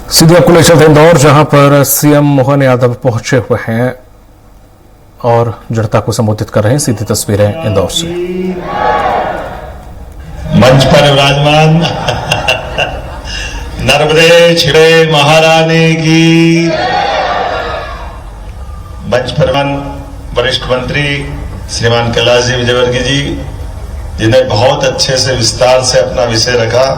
सीधे आपको ले चलते हैं इंदौर, जहां पर सीएम मोहन यादव पहुंचे हुए हैं और जनता को संबोधित कर रहे हैं। सीधी तस्वीरें इंदौर से। मंच पर विराजमान नर्मदे छिड़े महारानी की। मंच पर वरिष्ठ मंत्री श्रीमान कैलाश जी विजयवर्गीय जी, जिन्हें बहुत अच्छे से विस्तार से अपना विषय रखा।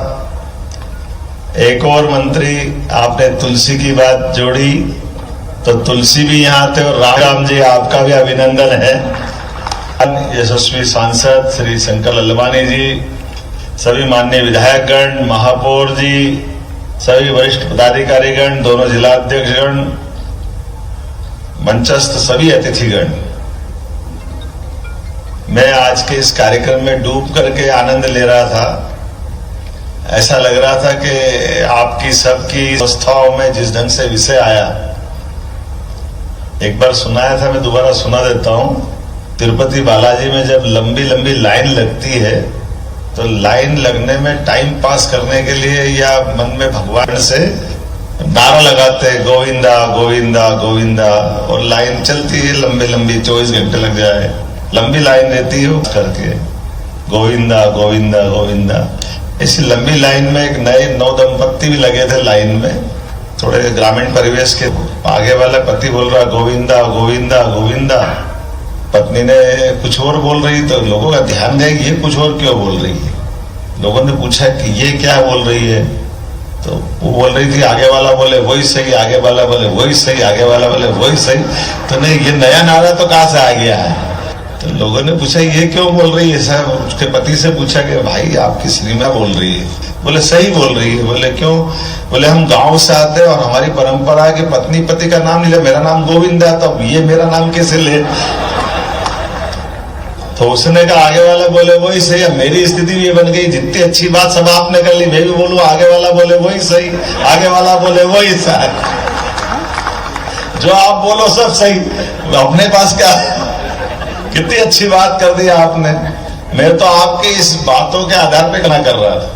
एक और मंत्री आपने तुलसी की बात जोड़ी, तो तुलसी भी यहाँ थे। और राम जी, आपका भी अभिनंदन है। यशस्वी सांसद श्री शंकर लल्लवानी जी, सभी माननीय विधायकगण, महापौर जी, सभी वरिष्ठ पदाधिकारीगण, दोनों जिलाध्यक्षगण, मंचस्थ सभी अतिथिगण, मैं आज के इस कार्यक्रम में डूब करके आनंद ले रहा था। ऐसा लग रहा था कि आपकी सबकी संस्थाओं में जिस ढंग से विषय आया, एक बार सुनाया था, मैं दोबारा सुना देता हूं। तिरुपति बालाजी में जब लंबी लंबी लाइन लगती है, तो लाइन लगने में टाइम पास करने के लिए या मन में भगवान से नारा लगाते हैं, गोविंदा गोविंदा गोविंदा, और लाइन चलती है लंबी लंबी, 24 घंटे लग जाए, लंबी लाइन रहती है करके गोविंदा गोविंदा गोविंदा। इसी लंबी लाइन में एक नए नवदंपत्ति भी लगे थे लाइन में, थोड़े ग्रामीण परिवेश के। आगे वाला पति बोल रहा गोविंदा गोविंदा गोविंदा, पत्नी ने कुछ और बोल रही, तो लोगों का ध्यान गया ये कुछ और क्यों बोल रही है। लोगों ने पूछा कि ये क्या बोल रही है, तो वो बोल रही थी आगे वाला बोले वही सही, आगे वाला बोले वही सही, आगे वाला बोले वही सही। तो नहीं, ये नया नारा तो कहां से आ गया है। तो लोगों ने पूछा ये क्यों बोल रही है साहब। उसके पति से पूछा कि भाई आपकी श्रीमा बोल रही है। बोले सही बोल रही है। बोले क्यों। बोले हम गांव से आते हैं और हमारी परंपरा है कि पत्नी पति का नाम नहीं ले, मेरा नाम गोविंद है, तब ये मेरा नाम कैसे ले। तो उसने कहा आगे वाला बोले वही सही। मेरी स्थिति भी ये बन गई, जितनी अच्छी बात सब आपने कर ली, मैं भी बोलूं आगे वाला बोले वही सही, आगे वाला बोले वही सही, जो आप बोलो सब सही। अपने पास क्या, कितनी अच्छी बात कर दी आपने। मैं तो आपकी इस बातों के आधार पे कहना कर रहा था।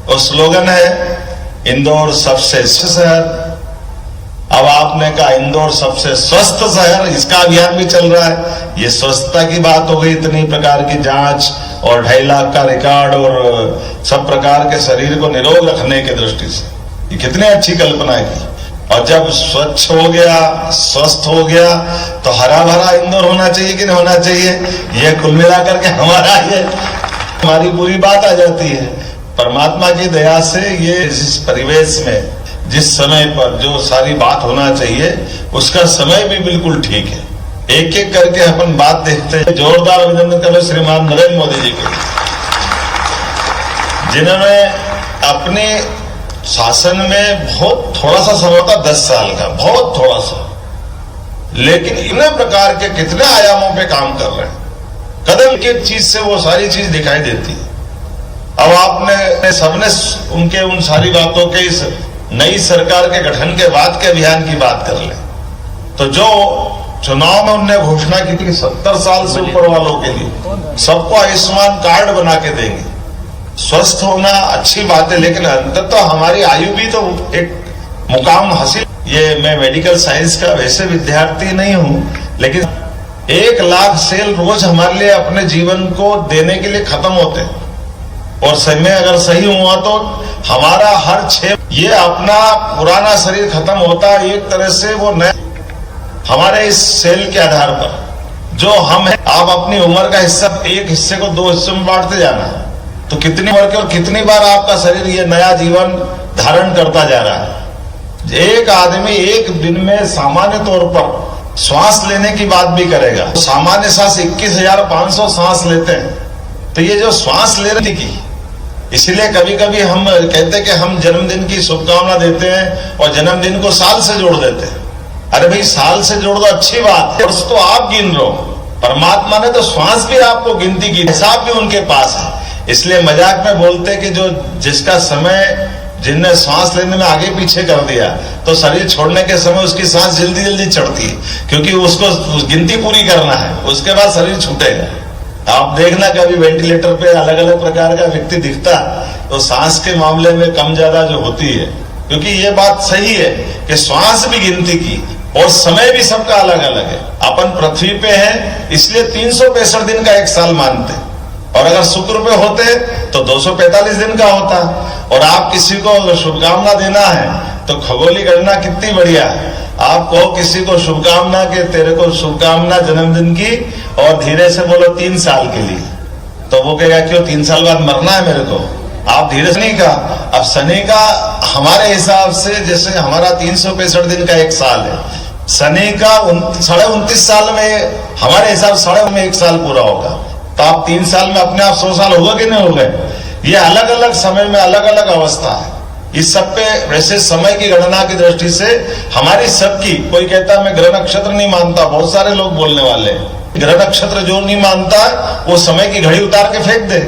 और स्लोगन है इंदौर सबसे स्वच्छ शहर। अब आपने कहा इंदौर सबसे स्वस्थ शहर, इसका अभियान भी चल रहा है। ये स्वच्छता की बात हो गई, इतनी प्रकार की जांच और 2.5 लाख का रिकॉर्ड और सब प्रकार के शरीर को निरोग रखने की दृष्टि से ये कितनी अच्छी कल्पना की। और जब स्वच्छ हो गया, स्वस्थ हो गया, तो हरा भरा इंदौर होना चाहिए कि नहीं होना चाहिए। ये कुल मिलाकर के हमारा ये हमारी पूरी बात आ जाती है। परमात्मा की दया से ये इस परिवेश में जिस समय पर जो सारी बात होना चाहिए, उसका समय भी बिल्कुल ठीक है। एक एक करके अपन बात देखते हैं। जोरदार अभिनंदन करो श्रीमान नरेंद्र मोदी जी के, जिन्होंने अपने शासन में बहुत थोड़ा सा समय था, 10 साल का, बहुत थोड़ा सा, लेकिन इन प्रकार के कितने आयामों पे काम कर रहे हैं। कदम की चीज से वो सारी चीज दिखाई देती है। अब आपने सबने उनके उन सारी बातों के इस नई सरकार के गठन के बाद के अभियान की बात कर ले, तो जो चुनाव में उनने घोषणा की थी 70 साल से ऊपर वालों के लिए सबको आयुष्मान कार्ड बना के देंगे। स्वस्थ होना अच्छी बात है, लेकिन अंततः तो हमारी आयु भी तो एक मुकाम हासिल। ये मैं मेडिकल साइंस का वैसे विद्यार्थी नहीं हूं, लेकिन 1 लाख सेल रोज हमारे लिए अपने जीवन को देने के लिए खत्म होते हैं। और समय अगर सही हुआ तो हमारा हर 6 ये अपना पुराना शरीर खत्म होता है, एक तरह से वो नया हमारे इस सेल के आधार पर जो हम है। आप अपनी उम्र का हिस्सा एक हिस्से को 2 हिस्सों में बांटते जाना, तो कितनी बार के और कितनी बार आपका शरीर ये नया जीवन धारण करता जा रहा है। एक आदमी एक दिन में सामान्य तौर पर श्वास लेने की बात भी करेगा, सामान्य सांस 21,500 सांस लेते हैं। तो ये जो श्वास लेने की, इसलिए कभी कभी हम कहते हैं कि हम जन्मदिन की शुभकामना देते हैं और जन्मदिन को साल से जोड़ देते हैं। अरे भाई, साल से जोड़ दो, अच्छी बात है, तो आप गिन रहे हो। परमात्मा ने तो श्वास भी आपको गिनती की, हिसाब भी उनके पास है। इसलिए मजाक में बोलते कि जो जिसका समय जिनने सांस लेने में आगे पीछे कर दिया, तो शरीर छोड़ने के समय उसकी सांस जल्दी जल्दी चढ़ती है, क्योंकि उसको गिनती पूरी करना है, उसके बाद शरीर छूटेगा। आप देखना कभी वेंटिलेटर पे अलग अलग प्रकार का व्यक्ति दिखता, तो सांस के मामले में कम ज्यादा जो होती है, क्योंकि ये बात सही है कि श्वास भी गिनती की और समय भी सबका अलग अलग है। अपन पृथ्वी पे हैं इसलिए 365 दिन का एक साल मानते, और अगर शुक्र पे होते तो 245 दिन का होता। और आप किसी को अगर शुभकामना देना है तो खगोली गणना कितनी बढ़िया है। आप कहो किसी को शुभकामना के तेरे को शुभकामना जन्मदिन की, और धीरे से बोलो 3 साल के लिए, तो वो कहेगा क्यों 3 साल बाद मरना है मेरे को। आप धीरे से नहीं का, अब शनि का हमारे हिसाब से जैसे हमारा 365 दिन का एक साल है, शनि का 29.5 साल में हमारे हिसाब से 1.5 साल पूरा होगा। तो आप 3 साल में अपने आप 100 साल होगा कि नहीं होगा। ये अलग अलग समय में अलग अलग अवस्था है। इस सब पे वैसे समय की गणना की दृष्टि से हमारी सबकी, कोई कहता मैं ग्रह नक्षत्र नहीं मानता, बहुत सारे लोग बोलने वाले हैं। ग्रह नक्षत्र जो नहीं मानता वो समय की घड़ी उतार के फेंक दे,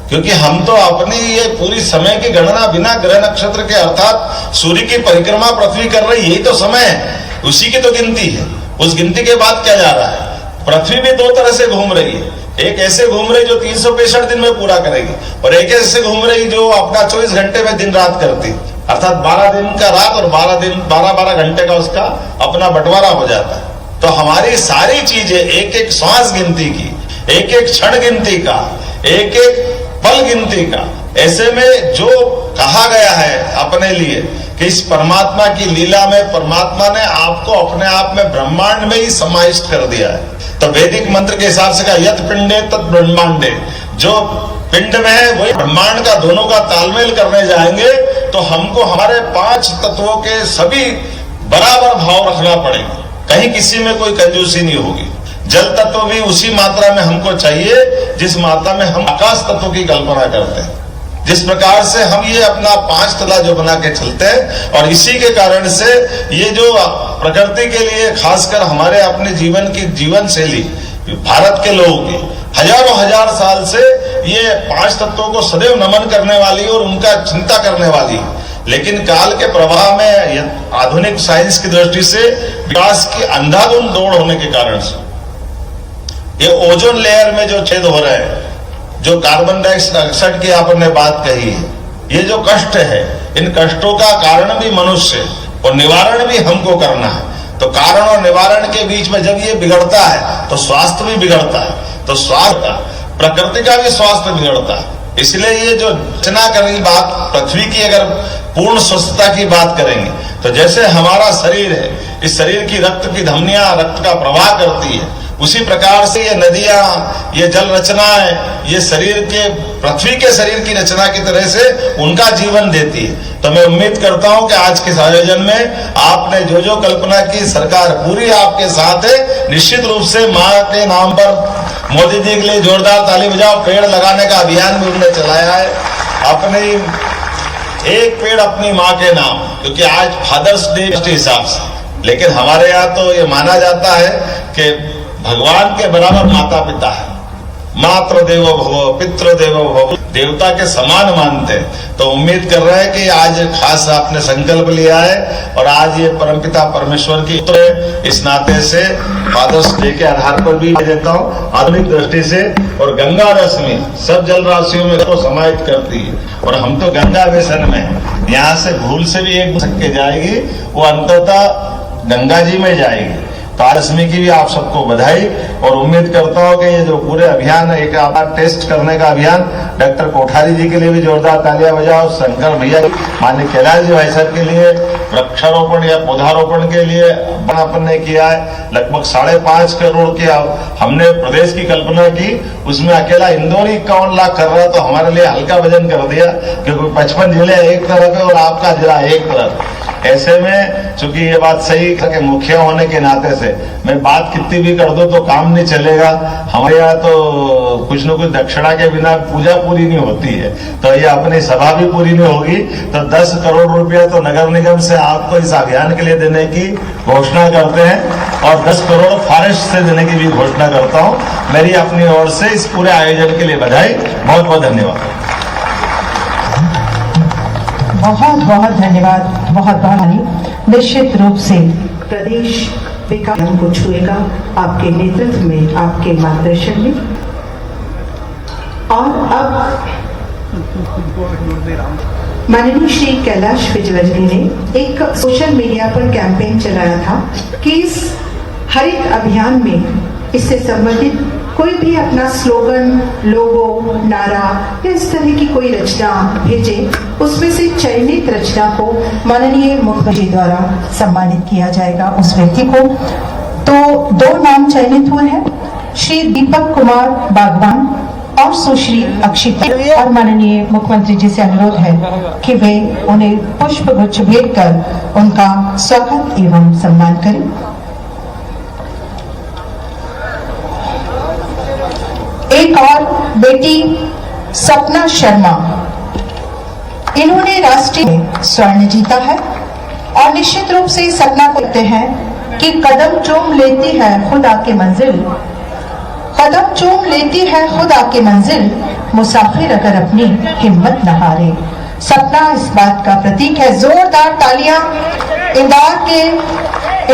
क्योंकि हम तो अपनी ये पूरी समय की गणना बिना ग्रह नक्षत्र के, अर्थात सूर्य की परिक्रमा पृथ्वी कर रही, यही तो समय है, उसी की तो गिनती है। उस गिनती के बाद क्या जा रहा है, पृथ्वी भी 2 तरह से घूम रही है। एक ऐसे घूम रही जो 365 दिन में पूरा करेगी, और एक ऐसे घूम रही जो अपना 24 घंटे में दिन रात करती, अर्थात 12 दिन का रात और 12 घंटे का उसका अपना बंटवारा हो जाता है। तो हमारी सारी चीजें एक एक श्वास गिनती की, एक एक क्षण गिनती का, एक एक पल गिनती का, ऐसे में जो कहा गया है अपने लिए कि इस परमात्मा की लीला में परमात्मा ने आपको अपने आप में ब्रह्मांड में ही समाविष्ट कर दिया है। तो वैदिक मंत्र के हिसाब से कहा यत पिंडे तत् ब्रह्मांडे, जो पिंड में है वही ब्रह्मांड का, दोनों का तालमेल करने जाएंगे तो हमको हमारे 5 तत्वों के सभी बराबर भाव रखना पड़ेगा, कहीं किसी में कोई कंजूसी नहीं होगी। जल तत्व भी उसी मात्रा में हमको चाहिए जिस मात्रा में हम आकाश तत्व की कल्पना करते हैं। जिस प्रकार से हम ये अपना 5 तला जो बना के चलते हैं, और इसी के कारण से ये जो प्रकृति के लिए खासकर हमारे अपने जीवन की जीवन शैली भारत के लोगों की हजारों हजार साल से ये 5 तत्वों को सदैव नमन करने वाली और उनका चिंता करने वाली, लेकिन काल के प्रवाह में आधुनिक साइंस की दृष्टि से विकास की अंधाधुंध दौड़ होने के कारण से ये ओजोन लेयर में जो छेद हो रहे हैं, जो कार्बन डाइऑक्साइड की आपने बात कही है, ये जो कष्ट है, इन कष्टों का कारण भी मनुष्य और निवारण भी हमको करना है। तो कारण और निवारण के बीच में जब ये बिगड़ता है तो स्वास्थ्य भी बिगड़ता है, तो स्वास्थ्य प्रकृति का भी स्वास्थ्य बिगड़ता है। इसलिए ये जो रचना करने की बात, पृथ्वी की अगर पूर्ण स्वस्थता की बात करेंगे तो जैसे हमारा शरीर है, इस शरीर की रक्त की धमनियां रक्त का प्रवाह करती है, उसी प्रकार से ये नदियां, ये जल रचनाएं, ये शरीर के, पृथ्वी के शरीर की रचना की तरह से उनका जीवन देती है। तो मैं उम्मीद करता हूं कि आज के आयोजन में आपने जो जो कल्पना की, सरकार पूरी आपके साथ है। निश्चित रूप से माँ के नाम पर मोदी जी के लिए जोरदार ताली बजाओ। पेड़ लगाने का अभियान भी उन्होंने चलाया है, अपने एक पेड़ अपनी माँ के नाम, क्योंकि आज फादर्स डे के हिसाब से, लेकिन हमारे यहाँ तो ये माना जाता है कि भगवान के बराबर माता पिता है, मातृ देवो भव पितृ देवो भव, देवता के समान मानते हैं। तो उम्मीद कर रहे हैं कि आज खास आपने संकल्प लिया है और आज ये परमपिता परमेश्वर की इस नाते से फादर्स डे के आधार पर भी देता हूँ आधुनिक दृष्टि से। और गंगा रश्मि सब जल राशियों में तो समाहित करती है, और हम तो गंगा बेसन में यहाँ से भूल से भी एक सके जाएगी, वो अंततः गंगा जी में जाएगी। तारस्मी की भी आप सबको बधाई, और उम्मीद करता हूं कि ये जो पूरे अभियान है, एक आपका टेस्ट करने का अभियान, डॉक्टर कोठारी जी के लिए भी जोरदार तालियां बजाओ, शंकर भैया माननीय कैलाश जी भाई साहब के लिए वृक्षारोपण या पौधारोपण के लिए अपन ने किया है। लगभग 5.5 करोड़ की हमने प्रदेश की कल्पना की, उसमें अकेला इंदौर ही 51 लाख कर रहा, तो हमारे लिए हल्का वजन कर दिया, क्योंकि 55 जिले एक तरफ है और आपका जिला एक तरफ। ऐसे में चूंकि ये बात सही है कि मुखिया होने के नाते से मैं बात कितनी भी कर दूं तो काम नहीं चलेगा। हमारे यहाँ तो कुछ न कुछ दक्षिणा के बिना पूजा पूरी नहीं होती है, तो ये अपनी सभा भी पूरी नहीं होगी। तो 10 करोड़ रुपया तो नगर निगम से आपको इस अभियान के लिए देने की घोषणा करते हैं, और 10 करोड़ फॉरेस्ट से देने की भी घोषणा करता हूँ। मेरी अपनी ओर से इस पूरे आयोजन के लिए बधाई, बहुत बहुत धन्यवाद। बहुत बहुत धन्यवाद, बहुत बहुत। निश्चित रूप से प्रदेश विकास को छुएगा आपके नेतृत्व में, आपके मार्गदर्शन में। और अब माननीय श्री कैलाश विजयवर्गीय ने एक सोशल मीडिया पर कैंपेन चलाया था कि इस हरित अभियान में इससे संबंधित कोई भी अपना स्लोगन, लोगो, नारा या इस तरह की कोई रचना भेजे, उसमें से चयनित रचना को माननीय मुख्यमंत्री द्वारा सम्मानित किया जाएगा उस व्यक्ति को। तो 2 नाम चयनित हुए हैं, श्री दीपक कुमार बागवान और सुश्री अक्षिता, और माननीय मुख्यमंत्री जी से अनुरोध है कि वे उन्हें पुष्प गुच्छ भेंट कर उनका स्वागत एवं सम्मान करें। एक और बेटी सपना शर्मा, इन्होंने राष्ट्रीय स्वर्ण जीता है और निश्चित रूप से सपना कहते हैं कि कदम चूम लेती है खुद आके मंजिल, कदम चूम लेती है खुद आके मंजिल, मुसाफिर अगर अपनी हिम्मत न हारे। सपना इस बात का प्रतीक है। जोरदार तालियां इंदौर के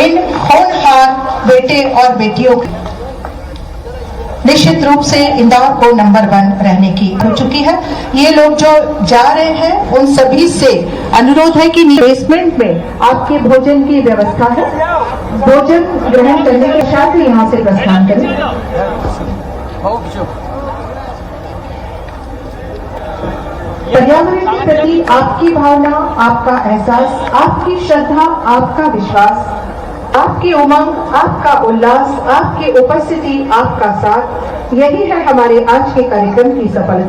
इन होनहार बेटे और बेटियों के। निश्चित रूप से इंदौर को नंबर 1 रहने की हो चुकी है। ये लोग जो जा रहे हैं उन सभी से अनुरोध है कि बेसमेंट में आपके भोजन की व्यवस्था है, भोजन ग्रहण करने के साथ ही यहाँ से प्रस्थान करें। पर्यावरण के प्रति आपकी भावना, आपका एहसास, आपकी श्रद्धा, आपका विश्वास, आपकी उमंग, आपका उल्लास, आपकी उपस्थिति, आपका साथ, यही है हमारे आज के कार्यक्रम की सफलता।